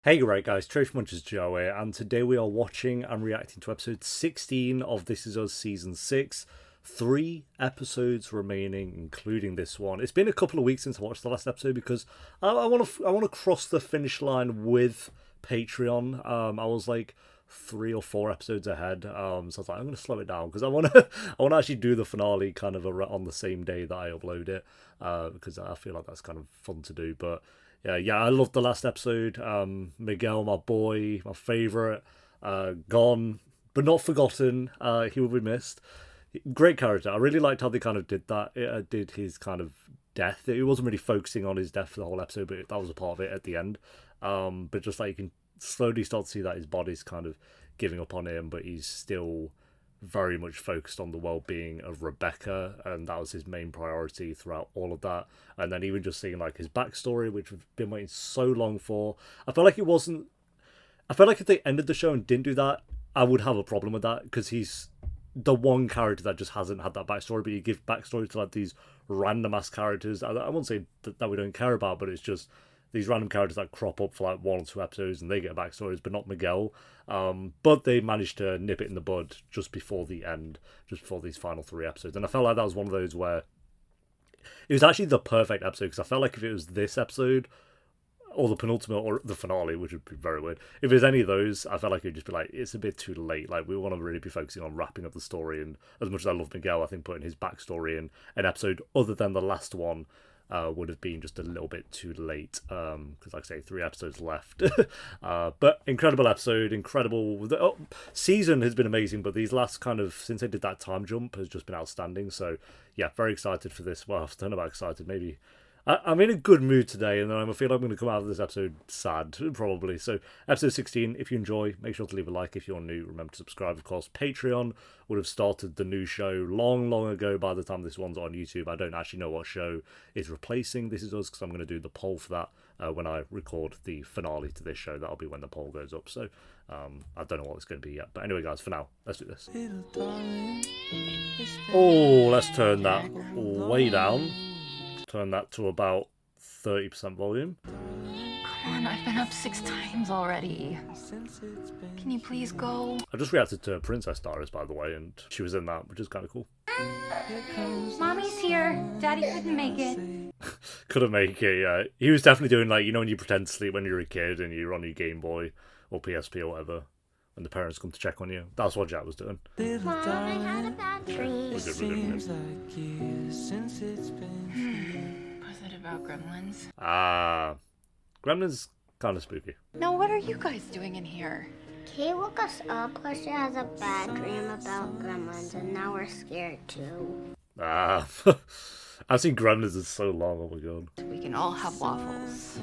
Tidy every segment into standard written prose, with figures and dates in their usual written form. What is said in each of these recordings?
Hey right guys, Trash Munchers Joe here, and today we are watching and reacting to episode 16 of This Is Us Season 6. 3 episodes remaining, including this one. It's been a couple of weeks since I watched the last episode because I want to cross the finish line with Patreon. I was like 3 or 4 episodes ahead, so I was like, I'm going to slow it down because I want to actually do the finale kind of on the same day that I upload it, because I feel like that's kind of fun to do. But yeah, I loved the last episode. Miguel, my boy, my favourite, gone but not forgotten. He will be missed. Great character. I really liked how they kind of did that. It did his kind of death. It wasn't really focusing on his death for the whole episode, but that was a part of it at the end. But just like you can slowly start to see that his body's kind of giving up on him, but he's still very much focused on the well-being of Rebecca, and that was his main priority throughout all of that. And then even just seeing like his backstory, which we've been waiting so long for. I felt like if they ended the show and didn't do that, I would have a problem with that, because he's the one character that just hasn't had that backstory. But you give backstory to like these random ass characters. I won't say that we don't care about, but it's just these random characters that crop up for like 1 or 2 episodes and they get backstories, but not Miguel. But they managed to nip it in the bud just before the end, just before these final 3 episodes. And I felt like that was one of those where it was actually the perfect episode, because I felt like if it was this episode or the penultimate or the finale, which would be very weird, if there's any of those, I felt like it'd just be like, it's a bit too late. Like, we want to really be focusing on wrapping up the story. And as much as I love Miguel, I think putting his backstory in an episode other than the last one would have been just a little bit too late, because like I say, 3 episodes left. But incredible episode, incredible. The season has been amazing, but these last kind of, since they did that time jump, has just been outstanding. So yeah, very excited for this. Well, I don't know about excited, maybe I'm in a good mood today, and I feel like I'm going to come out of this episode sad, probably. So, episode 16, if you enjoy, make sure to leave a like. If you're new, remember to subscribe. Of course, Patreon would have started the new show long ago by the time this one's on YouTube. I don't actually know what show is replacing This Is Us, because I'm going to do the poll for that when I record the finale to this show. That'll be when the poll goes up. So, I don't know what it's going to be yet. But anyway, guys, for now, let's do this. Oh, let's turn that way down. Turn that to about 30% volume. Come on, I've been up 6 times already. Can you please go? I just reacted to Princess Diaries, by the way, and she was in that, which is kind of cool. Mommy's here. Daddy couldn't make it. Couldn't make it, yeah. He was definitely doing, like, you know when you pretend to sleep when you're a kid and you're on your Game Boy or PSP or whatever, when the parents come to check on you. That's what Jack was doing. Mom, I had a bad dream. Was it? Was it about gremlins? Gremlins kind of spooky. No, what are you guys doing in here? Kay woke us up because she has a bad dream about gremlins, and now we're scared too. I've seen Gremlins in so long, oh my god. We can all have waffles.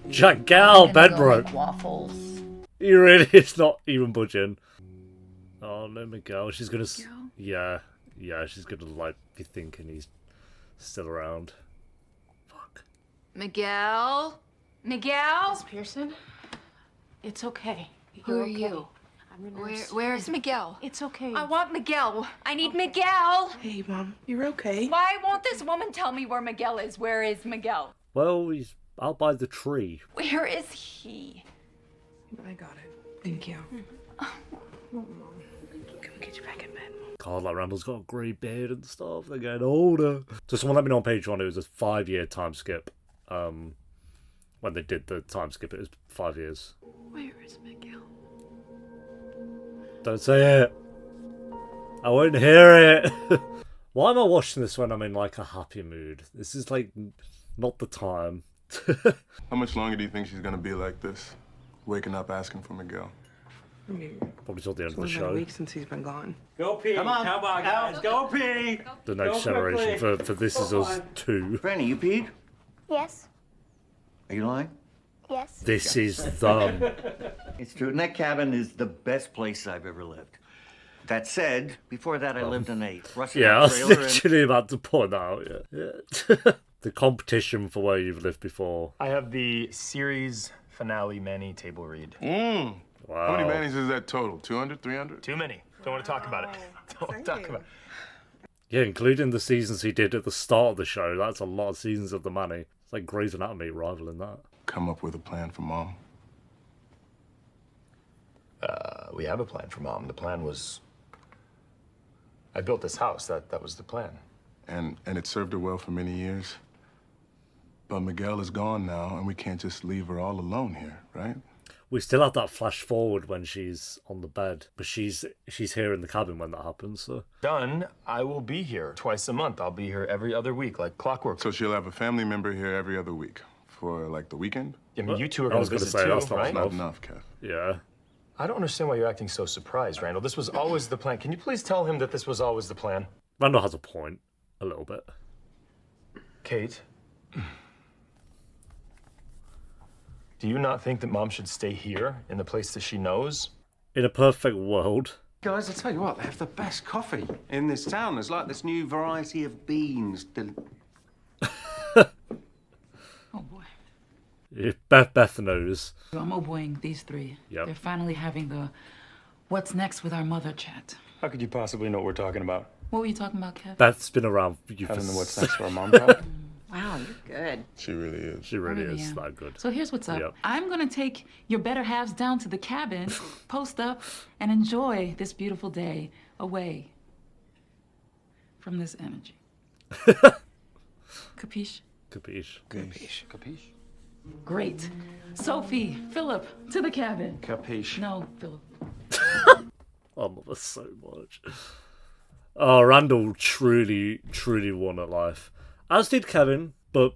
Jack, get out of bed, Go bro. make waffles. He really is not even budging. Oh no, Miguel. She's gonna. Yeah, she's gonna like be thinking he's still around. Fuck. Miguel? Miguel? Miss Pearson? It's okay. Who You're are okay. you? I'm your nurse. Where's Miguel? It's okay. I want Miguel. I need Miguel. Hey, Mom. You're okay. Why won't this woman tell me where Miguel is? Where is Miguel? Well, he's out by the tree. Where is he? I got it. Thank you. Mom. Can we get you back in bed? God, like Randall's got a grey beard and stuff. They're getting older. So someone let me know on Patreon it was a 5-year time skip. When they did the time skip, it was 5 years. Where is Miguel? Don't say it. I won't hear it. Why am I watching this when I'm in like a happy mood? This is like not the time. How much longer do you think she's gonna be like this? Waking up asking for Miguel. I mean, Probably till the end it's of the only been a show. week since he's been gone. Go pee. Come on guys. Go pee. The next Go generation quickly. for This Is Us 2. Franny, you peed? Yes. Are you lying? Yes. This is them. It's true. And that cabin is the best place I've ever lived. That said, before that I lived in a rusty Yeah, I was trailer. literally about to point that out. Yeah. The competition for where you've lived before. I have the series finale Manny table read. How Wow. many Manny's is that total? 200, 300? Too many. Don't want to talk about it. Don't want to talk about it. Yeah, including the seasons he did at the start of the show. That's a lot of seasons of the Manny. It's like Grey's Anatomy rivaling that. come up with a plan for Mom? We have a plan for Mom. The plan was... I built this house. That was the plan. And it served her well for many years. But Miguel is gone now, and we can't just leave her all alone here, right? We still have that flash forward when she's on the bed, but she's here in the cabin when that happens. So Done. I will be here twice a month. I'll be here every other week, like clockwork. So she'll have a family member here every other week for, like, the weekend? I mean, you two are I going was to gonna visit say, too, that's not right? Not enough, Kev. yeah, I don't understand why you're acting so surprised, Randall. This was always the plan. Can you please tell him that this was always the plan? Randall has a point, a little bit. Kate, do you not think that Mom should stay here in the place that she knows? In a perfect world, Guys, I tell you what, they have the best coffee in this town. There's like this new variety of beans. Oh boy. if Beth knows. I'm oboing these three. Yep. They're finally having the what's next with our mother chat. How could you possibly know what we're talking about? What were you talking about, Kev? Beth's been around for you Having for the what's next for our mom talk? Wow, you're good. She really is. She really really is am. that good. So here's what's up. Yep. I'm gonna take your better halves down to the cabin, post up, and enjoy this beautiful day away from this energy. Capiche? Capiche? Capiche? Great. Sophie, Philip, to the cabin. Capiche. No, Philip. I love her so much. Oh, Randall truly won at life. As did Kevin, but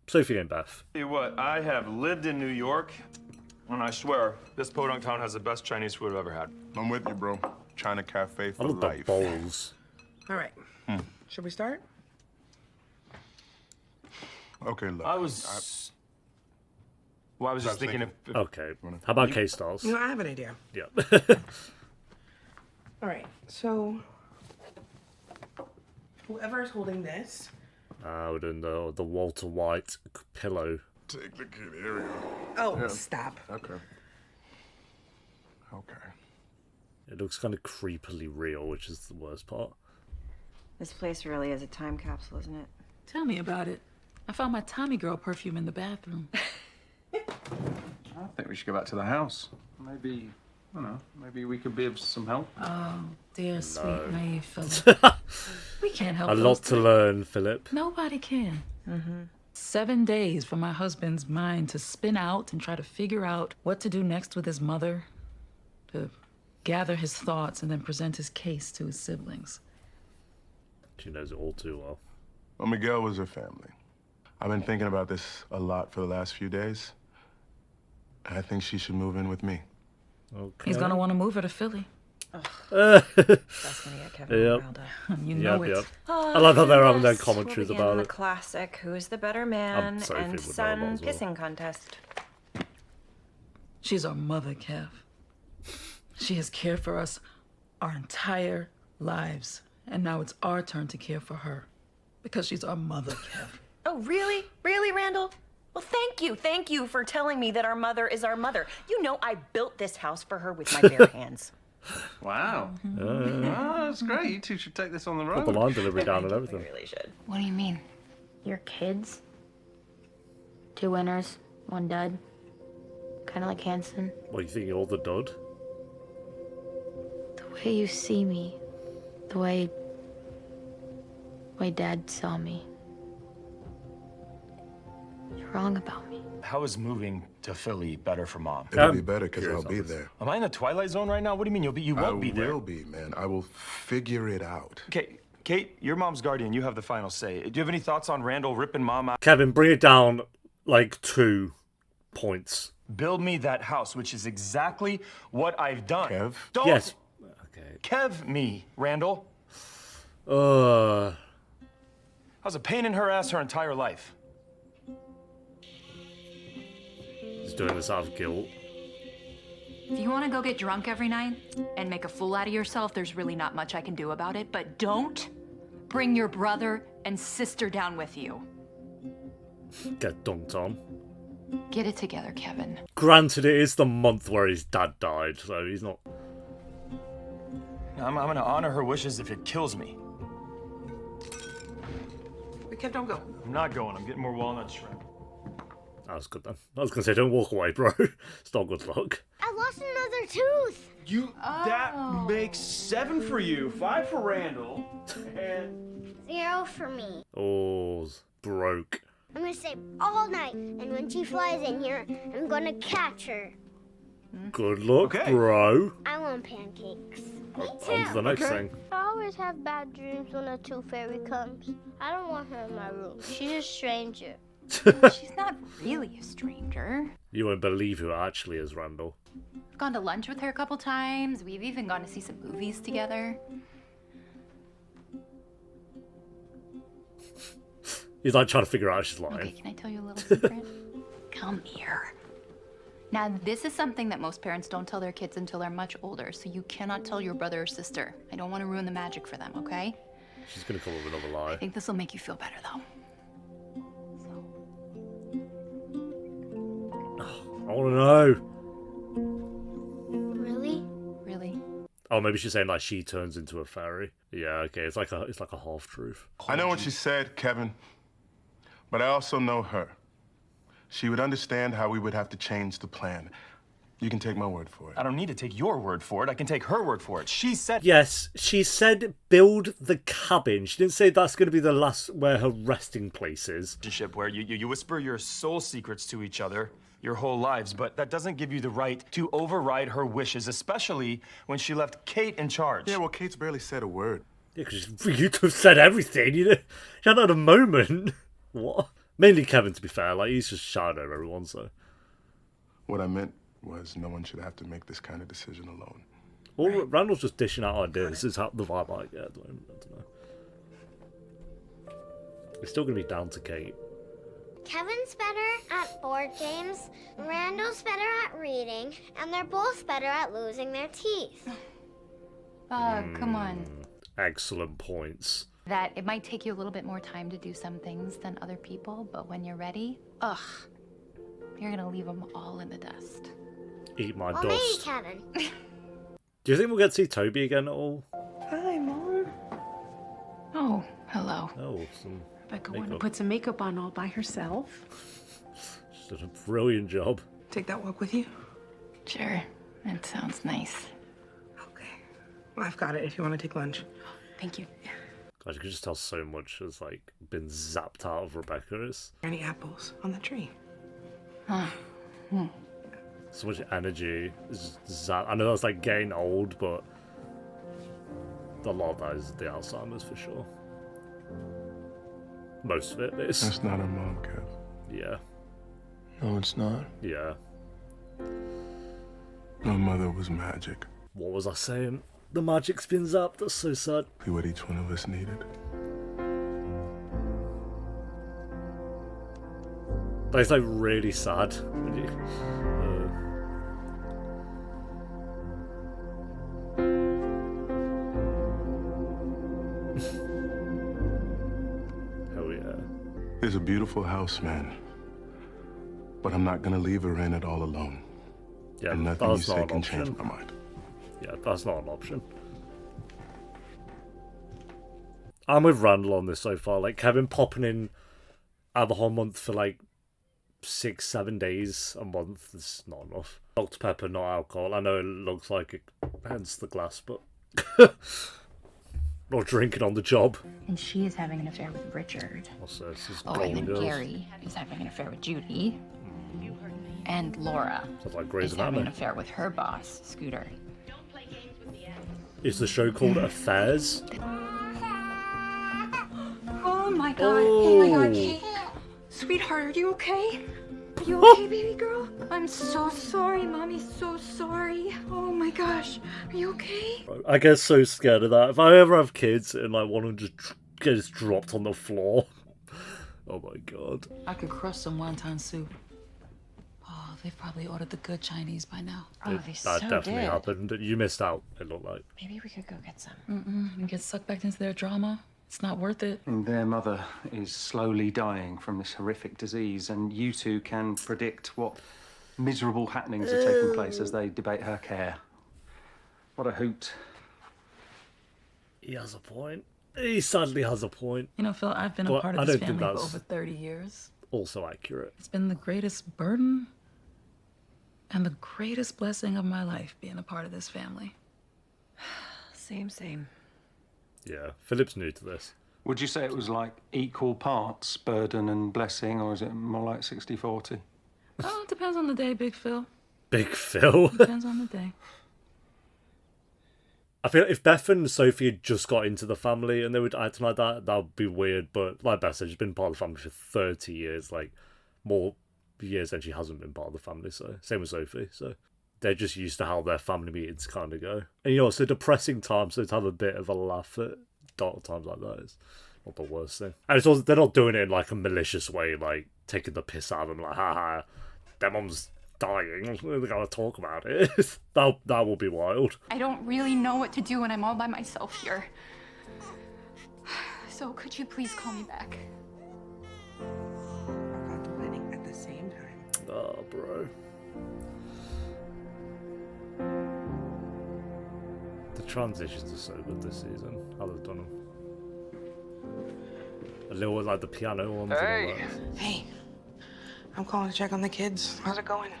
Sophie and Beth. Tell you what, I have lived in New York, and I swear, this podunk town has the best Chinese food I've ever had. I'm with you, bro. China Cafe I for love the life. bowls. All right. Should we start? Okay, look. I was just thinking if Okay. How about K-Stars? You know, I have an idea. Yeah. All right, so whoever is holding this, Out in the Walter White pillow. Take the kid. Here we go. oh, stop. Okay. Okay. It looks kind of creepily real, which is the worst part. This place really is a time capsule, isn't it? Tell me about it. I found my Tommy Girl perfume in the bathroom. I think we should go back to the house. Maybe, I don't know, maybe we could be of some help. Oh, dear, sweet, naive Philip. We can't help A those lot to three. learn, Philip. Nobody can. 7 days for my husband's mind to spin out and try to figure out what to do next with his mother, to gather his thoughts and then present his case to his siblings. She knows it all too well. Well, Miguel was her family. I've been thinking about this a lot for the last few days. I think she should move in with me. Okay. He's gonna want to move her to Philly. That's gonna get Kevin Yep. riled up. You know it. Yep. I love how they're having their Yes, commentaries we'll begin about the it. classic Who's the Better Man Sophie would know and that Son as well. kissing contest. She's our mother, Kev. She has cared for us our entire lives. And now it's our turn to care for her. Because she's our mother, Kev. Oh, really? Really, Randall? Well, thank you. Thank you for telling me that our mother is our mother. You know I built this house for her with my bare hands. Wow. Oh, that's great. You two should take this on the Put the road. line delivery down and We everything. really should. What do you mean? Your kids? 2 winners, 1 dud. Kind of like Hanson. What, you think you're the dud? The way you see me. The way Dad saw me. You're wrong about me. how is moving to Philly better for Mom? It'll be better because I'll be curious. there. Am I in the Twilight Zone right now? What do you mean you won't be there? I will be, man. I will figure it out. Okay, Kate, you're Mom's guardian. You have the final say. Do you have any thoughts on Randall ripping Mom out? Kevin, bring it down like 2 points. Build me that house, which is exactly what I've done. Kev? Don't Yes. Okay. Kev me, Randall. Uh, I was a pain in her ass her entire life. he's doing this out of guilt. If you want to go get drunk every night and make a fool out of yourself, there's really not much I can do about it. But don't bring your brother and sister down with you. Get dunked on. Get it together, Kevin. Granted, it is the month where his dad died, so he's not... I'm gonna honor her wishes if it kills me. Wait, Kev, don't go. I'm not going. I'm getting more walnut shrimp. That was good then. I was gonna say, don't walk away, bro. It's not good luck. I lost another tooth. That makes 7 for you, 5 for Randall, and 0 for me. Oh, broke. I'm gonna stay all night, and when she flies in here, I'm gonna catch her. Good luck, Okay. bro. I want pancakes. Me On to the next thing. I always have bad dreams when a tooth fairy comes. I don't want her in my room. She's a stranger. She's not really a stranger. You won't believe who it actually is, Randall. I've gone to lunch with her a couple times. We've even gone to see some movies together. He's like trying to figure out if she's lying. Okay, can I tell you a little secret? Come here. Now, this is something that most parents don't tell their kids until they're much older, so you cannot tell your brother or sister. I don't want to ruin the magic for them, okay? She's gonna come up with another lie. I think this will make you feel better, though. I wanna know. Really? Really? Oh, maybe she's saying like she turns into a fairy. Yeah, okay. It's like a half truth. I know what she said, Kevin, but I also know her. She would understand how we would have to change the plan. You can take my word for it. I don't need to take your word for it. I can take her word for it. She said... Yes, she said build the cabin. She didn't say that's going to be the last where her resting place is. Relationship where you whisper your soul secrets to each other your whole lives, but that doesn't give you the right to override her wishes, especially when she left Kate in charge. Yeah, well, Kate's barely said a word. Yeah, because you could have said everything. You hadn't had a moment. What? Mainly Kevin, to be fair. Like, he's just shouting at everyone, so. What I meant was no one should have to make this kind of decision alone. Well, Randall's just dishing out ideas. This is how the vibe I get at the moment. I don't know. It's still going to be down to Kate. Kevin's better at board games, Randall's better at reading, and they're both better at losing their teeth. Come on. Excellent points. That it might take you a little bit more time to do some things than other people, but when you're ready, you're gonna leave them all in the dust. Eat my Well, maybe dust. Kevin. Do you think we'll get to see Toby again at all? Hi, Mom. Oh, hello. Oh, some Becca wanted to makeup. put some makeup on all by herself. She's done a brilliant job. Take that walk with you? Sure, that sounds nice. Okay. Well, I've got it if you want to take lunch. Thank you. God, you can just tell so much has like been zapped out of Rebecca's. Any apples on the tree? So much energy is zapped. I know that's like getting old, but a lot of that is the Alzheimer's for sure. Most of it is. That's not her mom, Kev. Yeah. No, it's not. Yeah. My mother was magic. What was I saying? The magic spins up. That's so sad. See what each one of us needed. That's like really sad. Hell yeah. There's a beautiful house, man. But I'm not gonna leave her in it all alone. Yeah, And nothing you that's not say an can change option. my mind. Yeah, that's not an option. I'm with Randall on this so far. Like, Kevin popping in alcohol month for like 6-7 days a month is not enough. Dr. Pepper, not alcohol. I know it looks like it, hence the glass, but not drinking on the job. And she is having an affair with Richard. Also, this is Oh, and Golden then Girls. Gary is having an affair with Judy. And Laura Sounds like Grey's is having an Anatomy. affair with her boss, Scooter. Is the show called Affairs? Oh my god. Oh my god, Kate. Sweetheart, are you okay? Are you okay, baby girl? I'm so sorry, Mommy's so sorry. Oh my gosh. Are you okay? I get so scared of that. If I ever have kids and like one of them just gets dropped on the floor. Oh my god. I could crush some wonton soup. Oh, they've probably ordered the good Chinese by now. Oh, they so That definitely did. happened. You missed out, it looked like. Maybe we could go get some. And get sucked back into their drama. It's not worth it. And their mother is slowly dying from this horrific disease, and you two can predict what miserable happenings are taking place as they debate her care. What a hoot. He has a point. He sadly has a point. You know, Phil, I've been a Well, part I of this don't think family for that's- over 30 years. also accurate. It's been the greatest burden and the greatest blessing of my life being a part of this family. Same. Yeah, Philip's new to this. Would you say it was like equal parts burden and blessing, or is it more like 60-40? Oh, it depends on the day, Big Phil. Big Phil. Depends on the day. I feel if Beth and Sophie had just got into the family and they would act like that would be weird. But like Beth said, she's been part of the family for 30 years, like more years than she hasn't been part of the family. So same with Sophie. So they're just used to how their family meetings kind of go. And it's a depressing time, so to have a bit of a laugh at dark times like that is not the worst thing. And it's also, they're not doing it in like a malicious way, like taking the piss out of them, like haha, their mom's dying. We gotta talk about it. that will be wild. I don't really know what to do when I'm all by myself here. So could you please call me back? Contemplating at the same time. Oh, bro. The transitions are so good this season. How they've done them. A little like the piano ones. Hey. Hey. I'm calling to check on the kids. How's it going?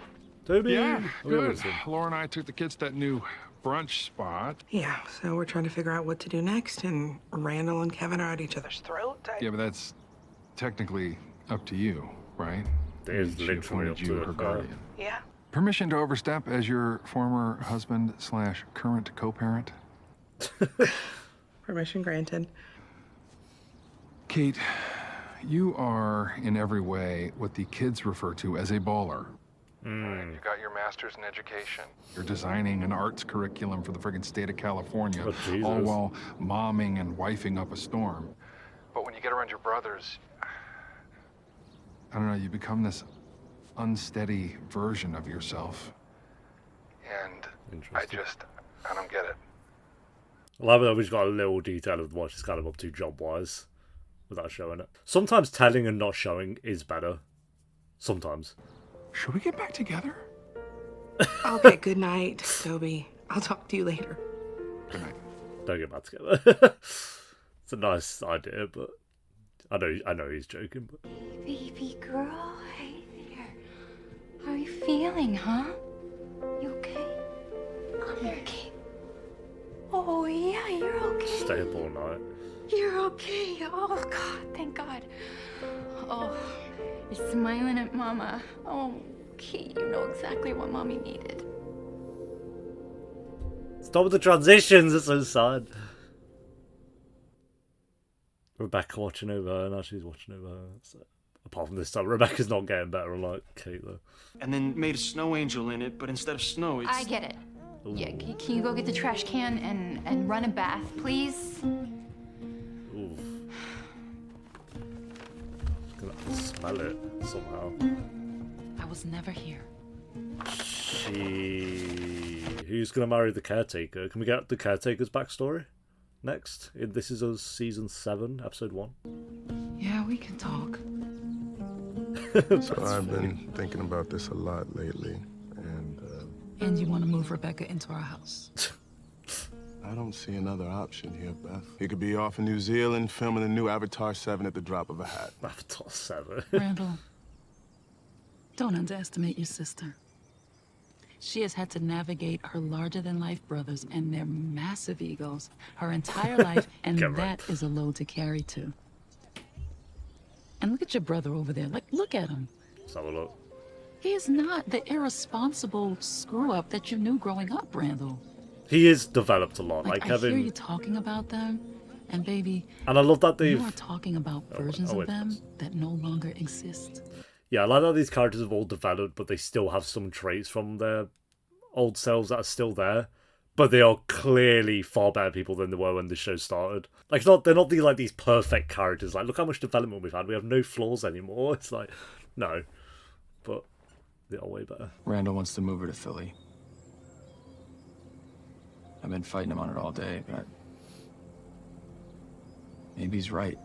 Toby. Yeah, Oh, good. listen. Laura and I took the kids to that new brunch spot. Yeah, so we're trying to figure out what to do next, and Randall and Kevin are at each other's throat. Yeah, but that's technically up to you, right? It is She literally appointed up you to her her. guardian. Yeah. Permission to overstep as your former husband / current co-parent? Permission granted. Kate, you are in every way what the kids refer to as a baller. Right, you got your master's in education. You're designing an arts curriculum for the friggin' state of California, Oh, Jesus. all while momming and wifing up a storm. But when you get around your brothers, I don't know, you become this unsteady version of yourself. And I don't get it. I love that we've got a little detail of what she's kind of up to job-wise without showing it. Sometimes telling and not showing is better. Sometimes. Should we get back together? Okay, good night, Toby. I'll talk to you later. Good night. Don't get back together. It's a nice idea, but I know he's joking. But Baby girl, hey there. How are you feeling, huh? You okay? I'm okay. Oh, yeah, you're okay. stay up all night. You're okay. Oh, God, thank God. Oh, you're smiling at Mama. Oh, okay, you know exactly what Mommy needed. Stop with the transitions, it's so sad. Rebecca watching over her, now she's watching over her. So, apart from this time, Rebecca's not getting better, unlike Kate, though. And then made a snow angel in it, but instead of snow, it's... I get it. Yeah, can you go get the trash can and run a bath, please? Ooh. Gonna have to smell it somehow. I was never here. Who's gonna marry the caretaker? Can we get the caretaker's backstory next? This is us season 7, episode 1. Yeah, we can talk. So I've been thinking about this a lot lately, And you want to move Rebecca into our house. I don't see another option here, Beth. He could be off in New Zealand filming the new Avatar 7 at the drop of a hat. Avatar 7? Randall, don't underestimate your sister. She has had to navigate her larger-than-life brothers and their massive egos her entire life, and that is a load to carry, too. And look at your brother over there. Like, look at him. Let's have a look. He is not the irresponsible screw-up that you knew growing up, Randall. He is developed a lot, like I Kevin. hear you talking about them, and baby, And I love that they've... you are talking about versions of them that no longer exist. Yeah, I like that these characters have all developed, but they still have some traits from their old selves that are still there. But they are clearly far better people than they were when the show started. Like, they're not these perfect characters. Like, look how much development we've had. We have no flaws anymore. It's like, no. But they are way better. Randall wants to move her to Philly. I've been fighting him on it all day, but maybe he's right.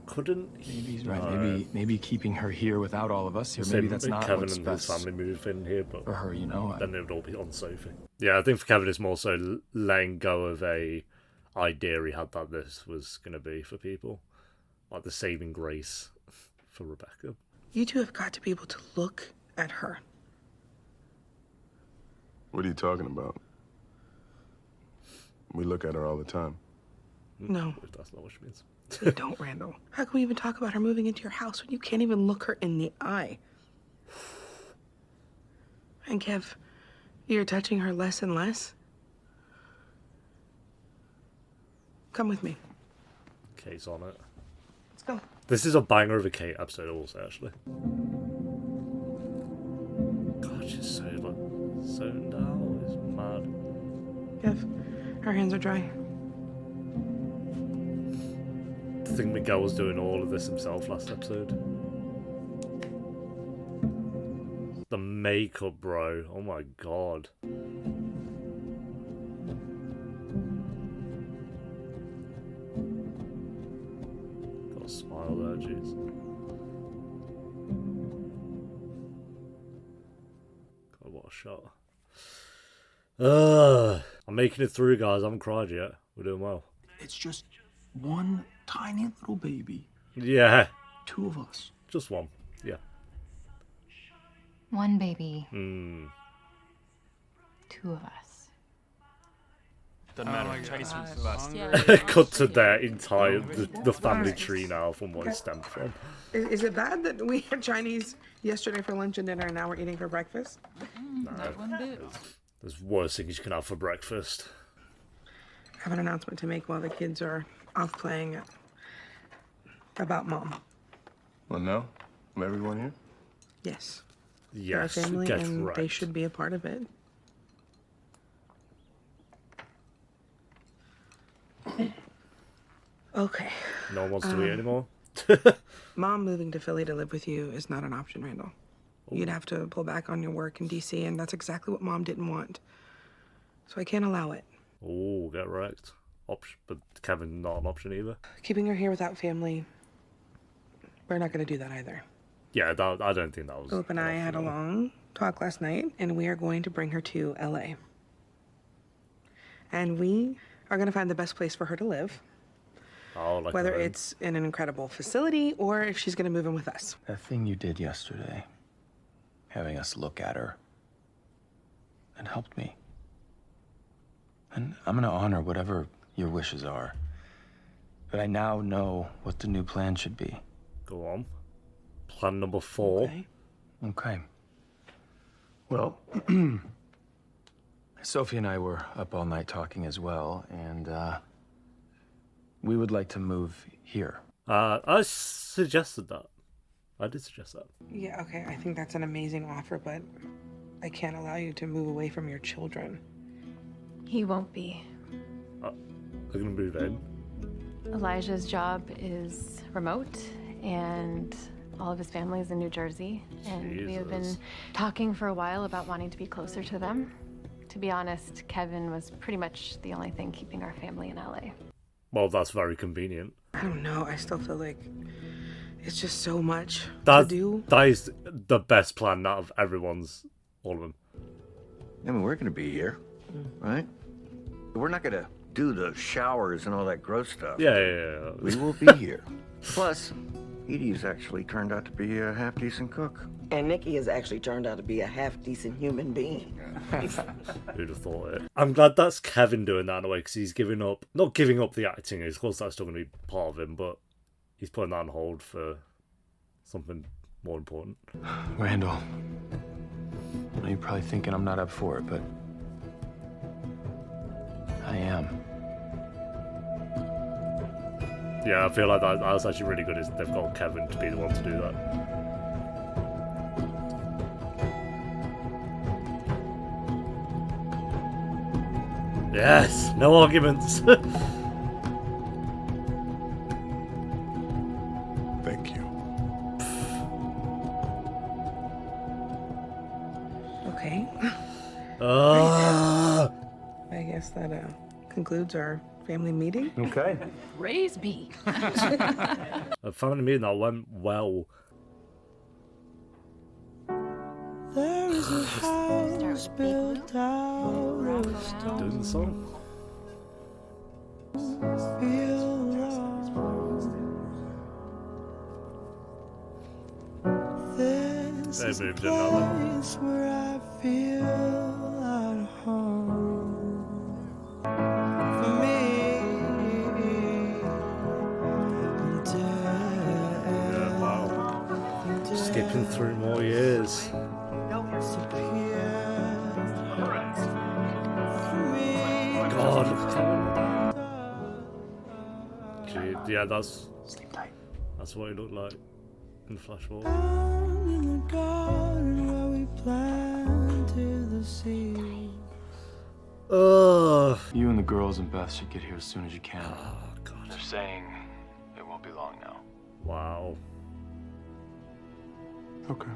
Couldn't he? Maybe he's right. Maybe keeping her here without all of us here. Maybe that's not Kevin what's and best his family move in here, but for her, you know. Then they would all be on Sophie. Yeah, I think for Kevin it's more so letting go of a idea he had that this was going to be for people, like the saving grace for Rebecca. You two have got to be able to look at her. What are you talking about? We look at her all the time. No. That's not what she means. We don't, Randall. How can we even talk about her moving into your house when you can't even look her in the eye? And Kev, you're touching her less and less? Come with me. Kate's on it. Let's go. This is a banger of a Kate episode also, actually. God, she's so, like, zoned out. It's mad. Kev, her hands are dry. I think Miguel was doing all of this himself last episode. The makeup, bro. Oh my god. Got a smile there, jeez. God, what a shot. I'm making it through, guys. I haven't cried yet. We're doing well. It's just one tiny little baby. Yeah. 2 of us. Just one. Yeah. One baby. 2 of us. Doesn't matter. Chinese food's the best. Cut to their entire the family tree now from what it stemmed from. Is it bad that we had Chinese yesterday for lunch and dinner and now we're eating for breakfast? Not one bit. There's worse things you can have for breakfast. I have an announcement to make while the kids are off playing about Mom. Well, no? Everyone here? Yes. Yes, They're a family get and right. they should be a part of it. Okay. No one wants to eat anymore? Mom moving to Philly to live with you is not an option, Randall. You'd have to pull back on your work in DC, and that's exactly what Mom didn't want. So I can't allow it. Oh, get wrecked. But Kevin, not an option either. Keeping her here without family, we're not going to do that either. Yeah, I don't think that was... Philip and I had a long talk last night, and we are going to bring her to LA. And we are going to find the best place for her to live. Oh, like whether it's in an incredible facility or if she's going to move in with us. That thing you did yesterday, having us look at her, it helped me. And I'm going to honor whatever your wishes are. But I now know what the new plan should be. Go on. Plan number 4. Okay. Well, Sophie and I were up all night talking as well, and we would like to move here. I suggested that. I did suggest that. Yeah, okay, I think that's an amazing offer, but I can't allow you to move away from your children. He won't be. They're going to move in. Elijah's job is remote, and all of his family is in New Jersey. And we have been talking for a while about wanting to be closer to them. To be honest, Kevin was pretty much the only thing keeping our family in LA. Well, that's very convenient. I don't know, I still feel like it's just so much to do. That is the best plan out of everyone's, all of them. I mean, we're gonna be here, right? We're not gonna do the showers and all that gross stuff. Yeah. We will be here. Plus, Edie's actually turned out to be a half-decent cook. And Nikki has actually turned out to be a half-decent human being. Who'd have thought it? I'm glad that's Kevin doing that in a way, because he's not giving up the acting. Of course, that's still going to be part of him, but he's putting that on hold for something more important. Randall, I know you're probably thinking I'm not up for it, but I am. Yeah, I feel like that's actually really good. Is they've got Kevin to be the one to do that. Yes, no arguments. Thank you. Okay. I guess that concludes our family meeting. Okay. Raise me. A family meeting that went well. There is a house built out of stone. Doing the song. Feel is a moved another. place where I feel at home. For me, Yeah, wow. Skipping through more years. God. Gee, yeah, that's what it looked like in the flash forward. down in the garden where we planted the seed. You and the girls and Beth should get here as soon as you can. Oh, God. They're saying it won't be long now. Wow. Okay.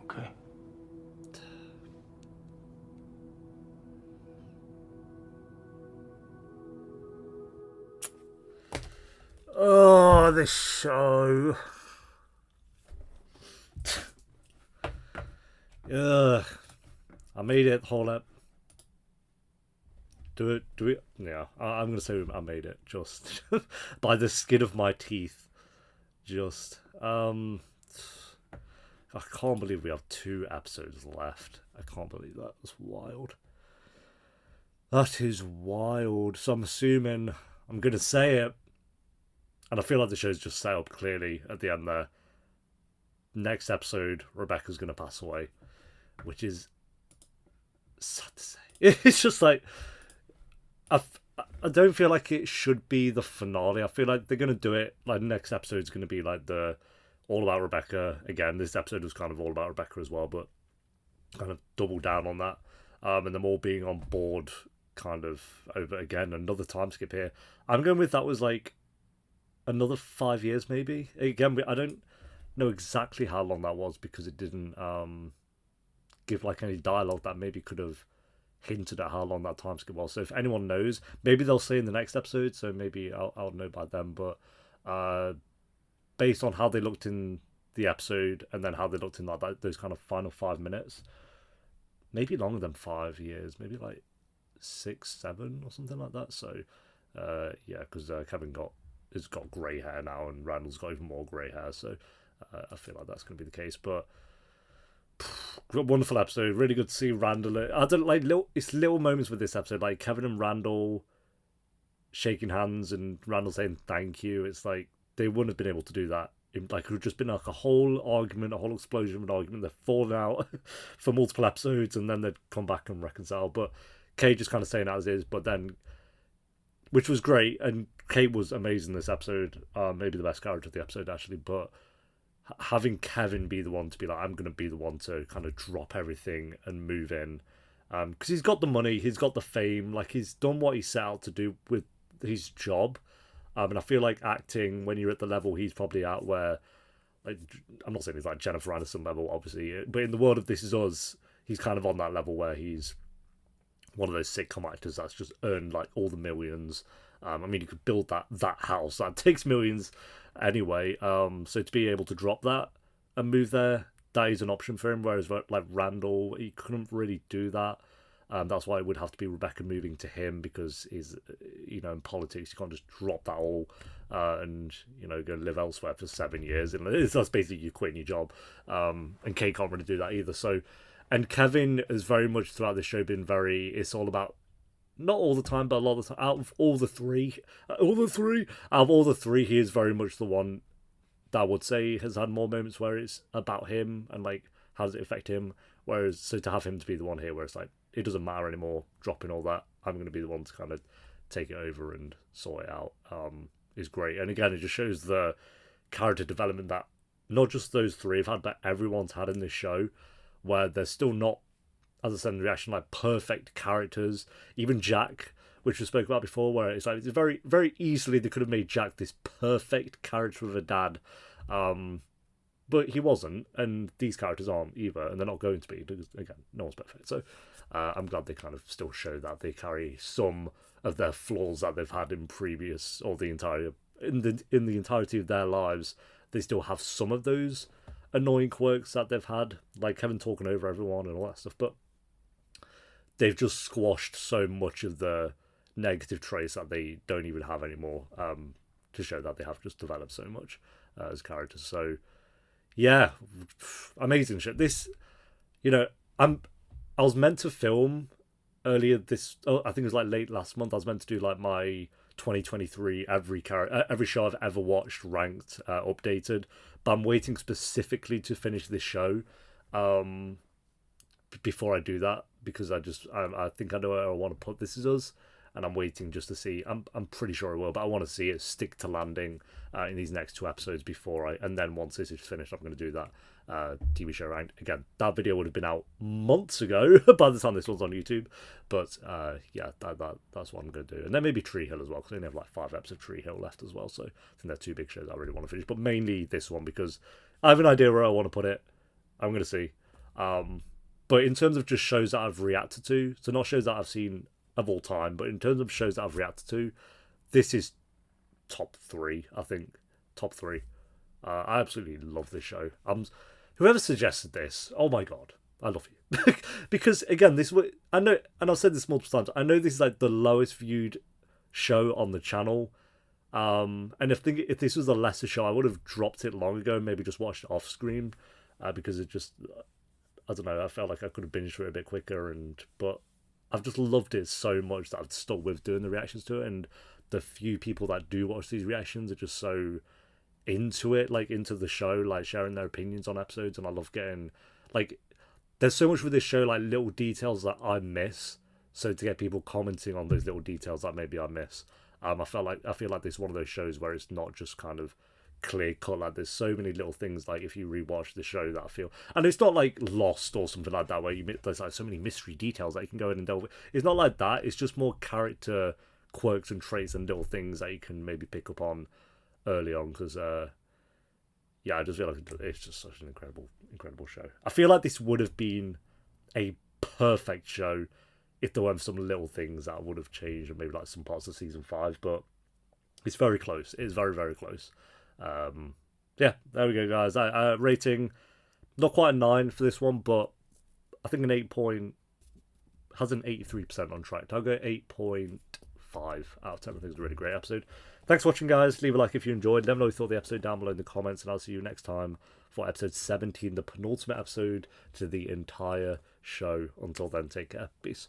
Okay. Oh, this show. Ugh. I made it. Hold up. Do it. Yeah, I'm gonna say I made it just by the skin of my teeth. Just I can't believe we have 2 episodes left. I can't believe that. That's wild. That is wild. So I'm assuming I'm gonna say it, and I feel like the show's just set up clearly at the end there. Next episode, Rebecca's gonna pass away, which is sad to say. It's just like I don't feel like it should be the finale. I feel like they're gonna do it like next episode's gonna be like the all about Rebecca again. This episode was kind of all about Rebecca as well, but kind of double down on that, and them all being on board kind of over again. Another time skip here. I'm going with that was like another 5 years maybe. Again, I don't know exactly how long that was because it didn't give like any dialogue that maybe could have hinted at how long that time skip was. So if anyone knows, maybe they'll say in the next episode, so maybe I'll know by then. But based on how they looked in the episode and then how they looked in like those kind of final 5 minutes, maybe longer than 5 years, maybe like 6, 7 or something like that. So yeah, because Kevin has got grey hair now and Randall's got even more grey hair, so I feel like that's going to be the case. But wonderful episode, really good to see Randall. I don't like it's little moments with this episode, like Kevin and Randall shaking hands and Randall saying thank you. It's like they wouldn't have been able to do that. Like it would have just been like a whole argument, a whole explosion of an argument. They're falling out for multiple episodes and then they'd come back and reconcile. But Kate just kind of staying as is, but then, which was great, and Kate was amazing this episode. Maybe the best character of the episode actually, but having Kevin be the one to be like, I'm going to be the one to kind of drop everything and move in, because he's got the money, he's got the fame, like he's done what he set out to do with his job, and I feel like acting, when you're at the level he's probably at, where, like, I'm not saying he's like Jennifer Aniston level obviously, but in the world of This Is Us, he's kind of on that level where he's one of those sitcom actors that's just earned like all the millions. I mean, you could build that house that takes millions anyway. So to be able to drop that and move there, that is an option for him. Whereas like Randall, he couldn't really do that. That's why it would have to be Rebecca moving to him, because he's, in politics you can't just drop that all and go live elsewhere for 7 years. And that's basically you quitting your job. And Kate can't really do that either. So, and Kevin has very much throughout the show been very. It's all about. Not all the time, but a lot of the time. Out of all the three, he is very much the one that I would say has had more moments where it's about him and like how does it affect him. Whereas, so to have him to be the one here where it's like it doesn't matter anymore, dropping all that, I'm going to be the one to kind of take it over and sort it out, is great. And again, it just shows the character development that not just those three have had, but everyone's had in this show, where they're still not, as I said in the reaction, like perfect characters. Even Jack, which we spoke about before, where it's like it's very, very easily they could have made Jack this perfect character of a dad, but he wasn't, and these characters aren't either, and they're not going to be, because again, no one's perfect. So I'm glad they kind of still show that they carry some of their flaws that they've had in previous, or the entirety of their lives. They still have some of those annoying quirks that they've had, like Kevin talking over everyone and all that stuff, but they've just squashed so much of the negative traits that they don't even have anymore, to show that they have just developed so much as characters. So Yeah, amazing shit. This, you know, I was meant to film earlier this. Oh, I think it was like late last month. I was meant to do like my 2023 every show I've ever watched ranked, updated. But I'm waiting specifically to finish this show, before I do that, because I think I know where I want to put This Is Us, and I'm waiting just to see. I'm pretty sure I will, but I want to see it stick to landing in these next 2 episodes and then once this is finished, I'm going to do that TV show ranked. Again, that video would have been out months ago by the time this one's on YouTube, but yeah, that's what I'm going to do. And then maybe Tree Hill as well, because I only have like 5 episodes of Tree Hill left as well, so I think they're 2 big shows I really want to finish, but mainly this one because I have an idea where I want to put it. I'm going to see. But in terms of just shows that I've reacted to, so not shows that I've seen of all time, but in terms of shows that I've reacted to, this is top 3, I think. Top 3. I absolutely love this show. Whoever suggested this, oh my god, I love you. Because again, I know, and I've said this multiple times, I know this is like the lowest viewed show on the channel. And if this was a lesser show, I would have dropped it long ago, maybe just watched it off screen, because it just, I don't know, I felt like I could have binged through it a bit quicker, but I've just loved it so much that I've stuck with doing the reactions to it, and the few people that do watch these reactions are just so into it, like into the show, like sharing their opinions on episodes, and I love getting, like, there's so much with this show, like little details that I miss, so to get people commenting on those little details that maybe I miss, I feel like this is one of those shows where it's not just kind of clear cut, like there's so many little things, like if you rewatch the show, that I feel, and it's not like Lost or something like that where there's like so many mystery details that you can go in and delve. It's not like that. It's just more character quirks and traits and little things that you can maybe pick up on early on, because yeah, I just feel like it's just such an incredible show. I feel like this would have been a perfect show if there weren't some little things that would have changed, and maybe like some parts of season 5, but it's very close. It's very, very close. Yeah, there we go, guys. Rating, not quite a 9 for this one, but I think has an 83% on track. I'll go 8.5 out of 10. I think it's a really great episode. Thanks for watching, guys. Leave a like if you enjoyed. Let me know what you thought of the episode down below in the comments, and I'll see you next time for episode 17, the penultimate episode to the entire show. Until then, take care. Peace.